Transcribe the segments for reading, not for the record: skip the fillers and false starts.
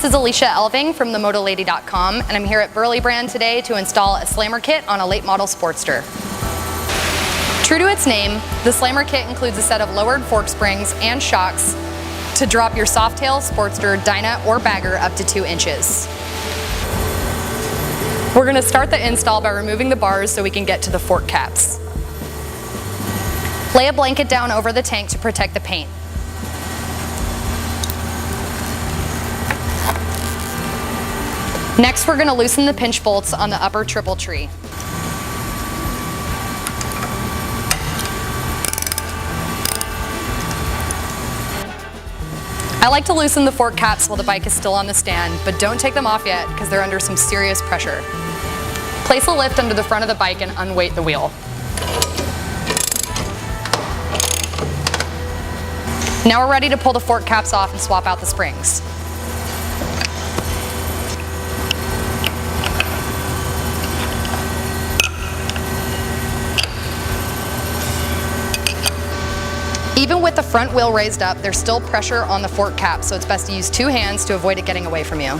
is Alicia Elving from themotolady.com, and I'm here at Burly brand today to install a slammer kit on a late model Sportster. True to its name, the slammer kit includes a set of lowered fork springs and shocks to drop your Softail, Sportster, Dyna, or Bagger up to 2 inches. We're going to start the install by removing the bars so we can get to the fork caps. Lay a blanket down over the tank to protect the paint. Next, we're going to loosen the pinch bolts on the upper triple tree. I like to loosen the fork caps while the bike is still on the stand, but don't take them off yet because they're under some serious pressure. Place a lift under the front of the bike and unweight the wheel. Now we're ready to pull the fork caps off and swap out the springs. Even with the front wheel raised up, there's still pressure on the fork cap, so it's best to use 2 hands to avoid it getting away from you.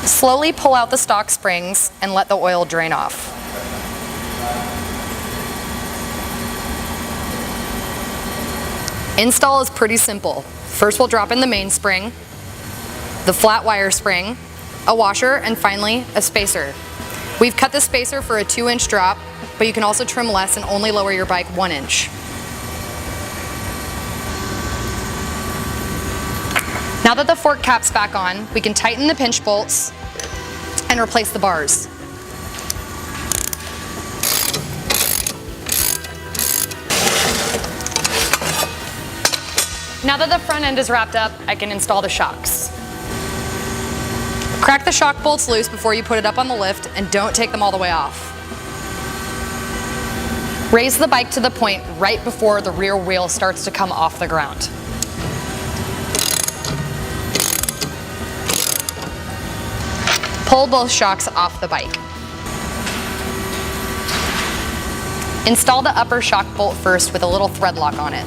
Slowly pull out the stock springs and let the oil drain off. Install is pretty simple. First we'll drop in the mainspring, the flat wire spring, a washer, and finally a spacer. We've cut the spacer for a 2-inch drop, but you can also trim less and only lower your bike 1 inch. Now that the fork cap's back on, we can tighten the pinch bolts and replace the bars. Now that the front end is wrapped up, I can install the shocks. Crack the shock bolts loose before you put it up on the lift, and don't take them all the way off. Raise the bike to the point right before the rear wheel starts to come off the ground. Pull both shocks off the bike. Install the upper shock bolt first with a little thread lock on it.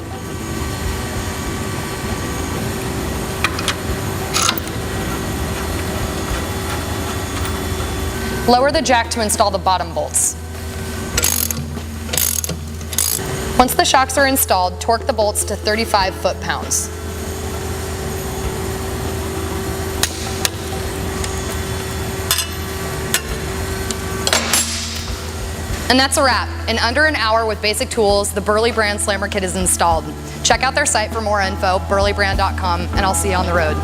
Lower the jack to install the bottom bolts. Once the shocks are installed, torque the bolts to 35 foot-pounds. And that's a wrap. In under an hour with basic tools, the Burly brand slammer kit is installed. Check out their site for more info, burlybrand.com, and I'll see you on the road.